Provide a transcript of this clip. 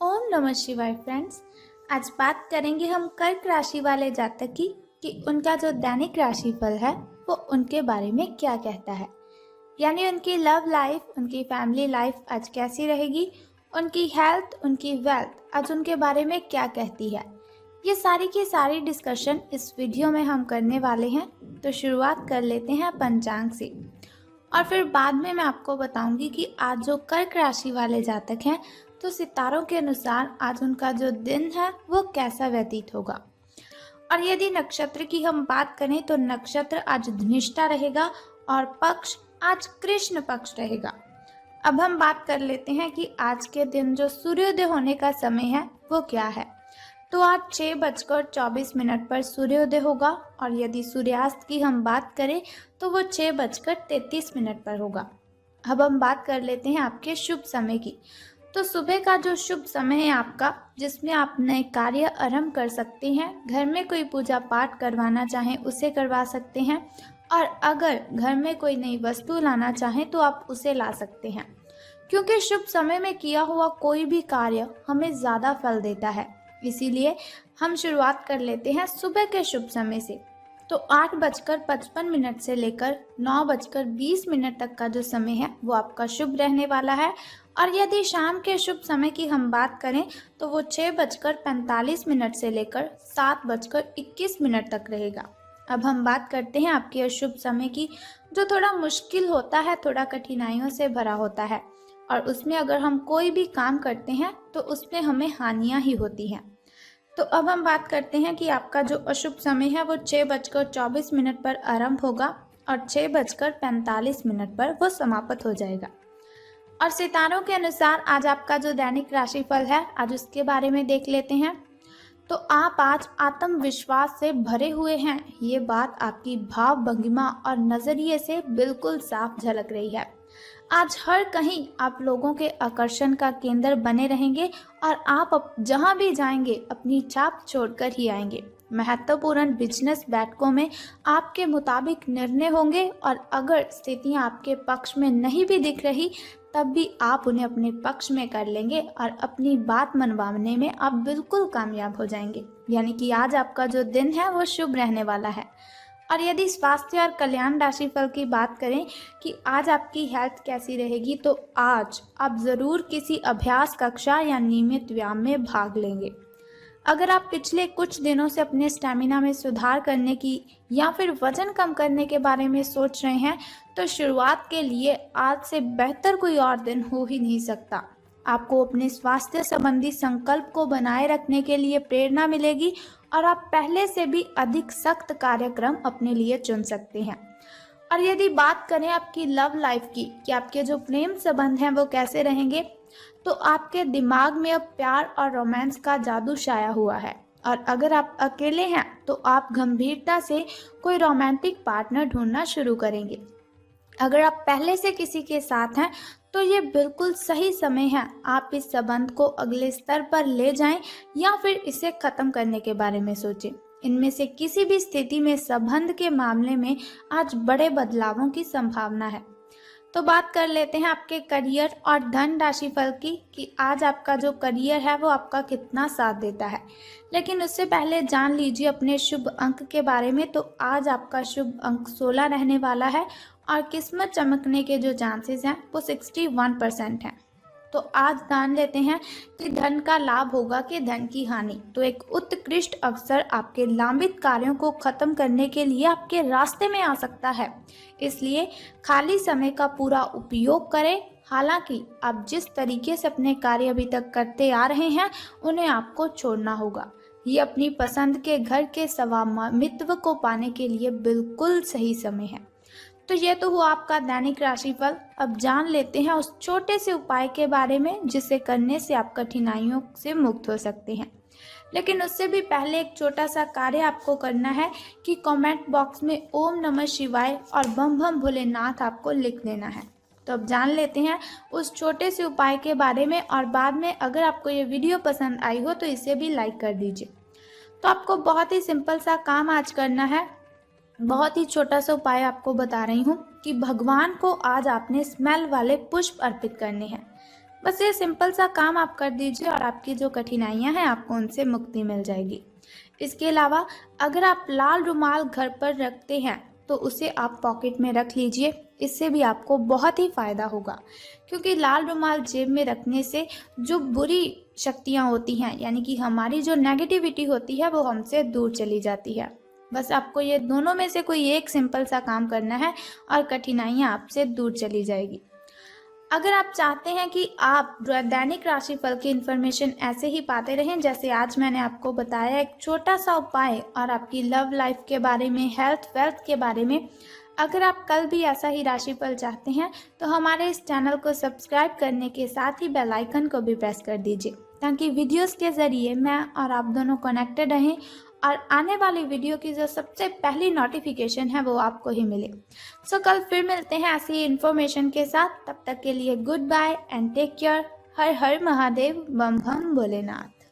ओम नमः शिवाय फ्रेंड्स। आज बात करेंगे हम कर्क राशि वाले जातक की कि उनका जो दैनिक राशिफल है वो उनके बारे में क्या कहता है। यानी उनकी लव लाइफ, उनकी फैमिली लाइफ आज कैसी रहेगी, उनकी हेल्थ, उनकी वेल्थ आज उनके बारे में क्या कहती है। ये सारी की सारी डिस्कशन इस वीडियो में हम करने वाले हैं। तो शुरुआत कर लेते हैं पंचांग से और फिर बाद में मैं आपको बताऊंगी कि आज जो कर्क राशि वाले जातक हैं तो सितारों के अनुसार आज उनका जो दिन है वो कैसा व्यतीत होगा। और यदि नक्षत्र की हम बात करें तो नक्षत्र आज धनिष्ठा रहेगा और पक्ष आज कृष्ण पक्ष रहेगा। अब हम बात कर लेते हैं कि आज के दिन जो सूर्योदय होने का समय है वो क्या है। तो आज 6:24 पर सूर्योदय होगा और यदि सूर्यास्त की हम बात करें तो वो 6:33 पर होगा। अब हम बात कर लेते हैं आपके शुभ समय की। तो सुबह का जो शुभ समय है आपका, जिसमें आप नए कार्य आरंभ कर सकते हैं, घर में कोई पूजा पाठ करवाना चाहें उसे करवा सकते हैं और अगर घर में कोई नई वस्तु लाना चाहें तो आप उसे ला सकते हैं, क्योंकि शुभ समय में किया हुआ कोई भी कार्य हमें ज़्यादा फल देता है। इसीलिए हम शुरुआत कर लेते हैं सुबह के शुभ समय से। तो 8:55 से लेकर 9:20 तक का जो समय है वो आपका शुभ रहने वाला है। और यदि शाम के शुभ समय की हम बात करें तो वो 6:45 से लेकर 7:21 तक रहेगा। अब हम बात करते हैं आपके अशुभ समय की, जो थोड़ा मुश्किल होता है, थोड़ा कठिनाइयों से भरा होता है और उसमें अगर हम कोई भी काम करते हैं तो उसमें हमें हानियां ही होती हैं। तो अब हम बात करते हैं कि आपका जो अशुभ समय है वो 6:24 पर आरंभ होगा और 6:45 पर वो समाप्त हो जाएगा। और सितारों के अनुसार आज आपका जो दैनिक राशिफल है आज उसके बारे में देख लेते हैं। तो आप आज आत्मविश्वास से भरे हुए हैं, ये बात आपकी भाव भंगिमा और नजरिए से बिल्कुल साफ झलक रही है। आज हर कहीं आप लोगों के आकर्षण का केंद्र बने रहेंगे और आप जहां भी जाएंगे अपनी छाप छोड़कर ही आएंगे। महत्वपूर्ण बिजनेस बैठकों में आपके मुताबिक निर्णय होंगे और अगर स्थितियां आपके पक्ष में नहीं भी दिख रही तब भी आप उन्हें अपने पक्ष में कर लेंगे और अपनी बात मनवाने में आप बिल्कुल कामयाब हो जाएंगे। यानी कि आज आपका जो दिन है वो शुभ रहने वाला है। और यदि स्वास्थ्य और कल्याण राशिफल की बात करें कि आज आपकी हेल्थ कैसी रहेगी, तो आज आप ज़रूर किसी अभ्यास कक्षा या नियमित व्यायाम में भाग लेंगे। अगर आप पिछले कुछ दिनों से अपने स्टैमिना में सुधार करने की या फिर वजन कम करने के बारे में सोच रहे हैं तो शुरुआत के लिए आज से बेहतर कोई और दिन हो ही नहीं सकता। आपको अपने स्वास्थ्य संबंधी संकल्प को बनाए रखने के लिए प्रेरणा मिलेगी और आप पहले से भी अधिक सख्त कार्यक्रम अपने लिए चुन सकते हैं। और यदि बात करें आपकी लव लाइफ की कि आपके जो प्रेम संबंध हैं वो कैसे रहेंगे, तो आपके दिमाग में अब प्यार और रोमांस का जादू छाया हुआ है और अगर आप अकेले हैं तो आप गंभीरता से कोई रोमांटिक पार्टनर ढूंढना शुरू करेंगे। अगर आप पहले से किसी के साथ हैं तो ये बिल्कुल सही समय है, आप इस संबंध को अगले स्तर पर ले जाएं या फिर इसे खत्म करने के बारे में सोचें। इनमें से किसी भी स्थिति में संबंध के मामले में आज बड़े बदलावों की संभावना है। तो बात कर लेते हैं आपके करियर और धन राशिफल की कि आज आपका जो करियर है वो आपका कितना साथ देता है। लेकिन उससे पहले जान लीजिए अपने शुभ अंक के बारे में। तो आज आपका शुभ अंक 16 रहने वाला है और किस्मत चमकने के जो चांसेस हैं वो 61% हैं। तो आज जान लेते हैं कि धन का लाभ होगा कि धन की हानि। तो एक उत्कृष्ट अवसर आपके लंबित कार्यों को खत्म करने के लिए आपके रास्ते में आ सकता है, इसलिए खाली समय का पूरा उपयोग करें। हालांकि आप जिस तरीके से अपने कार्य अभी तक करते आ रहे हैं उन्हें आपको छोड़ना होगा। ये अपनी पसंद के घर के स्वामित्व को पाने के लिए बिल्कुल सही समय है। तो ये तो हुआ आपका दैनिक राशिफल। अब जान लेते हैं उस छोटे से उपाय के बारे में जिसे करने से आप कठिनाइयों से मुक्त हो सकते हैं। लेकिन उससे भी पहले एक छोटा सा कार्य आपको करना है कि कमेंट बॉक्स में ओम नमः शिवाय और बम बम भोलेनाथ आपको लिख देना है। तो अब जान लेते हैं उस छोटे से उपाय के बारे में और बाद में अगर आपको ये वीडियो पसंद आई हो तो इसे भी लाइक कर दीजिए। तो आपको बहुत ही सिंपल सा काम आज करना है, बहुत ही छोटा सा उपाय आपको बता रही हूँ कि भगवान को आज आपने स्मेल वाले पुष्प अर्पित करने हैं। बस ये सिंपल सा काम आप कर दीजिए और आपकी जो कठिनाइयाँ हैं आपको उनसे मुक्ति मिल जाएगी। इसके अलावा अगर आप लाल रुमाल घर पर रखते हैं तो उसे आप पॉकेट में रख लीजिए, इससे भी आपको बहुत ही फ़ायदा होगा। क्योंकि लाल रुमाल जेब में रखने से जो बुरी शक्तियाँ होती हैं, यानी कि हमारी जो नेगेटिविटी होती है, वो हमसे दूर चली जाती है। बस आपको ये दोनों में से कोई एक सिंपल सा काम करना है और कठिनाइयाँ आपसे दूर चली जाएगी। अगर आप चाहते हैं कि आप दैनिक राशिफल की इन्फॉर्मेशन ऐसे ही पाते रहें जैसे आज मैंने आपको बताया एक छोटा सा उपाय, और आपकी लव लाइफ के बारे में, हेल्थ वेल्थ के बारे में, अगर आप कल भी ऐसा ही राशिफल चाहते हैं तो हमारे इस चैनल को सब्सक्राइब करने के साथ ही बेल आइकन को भी प्रेस कर दीजिए, ताकि वीडियोस के ज़रिए मैं और आप दोनों कनेक्टेड रहें और आने वाली वीडियो की जो सबसे पहली नोटिफिकेशन है वो आपको ही मिले। सो कल फिर मिलते हैं ऐसी इन्फॉर्मेशन के साथ। तब तक के लिए goodbye and take care. हर हर महादेव, बम बम भोलेनाथ।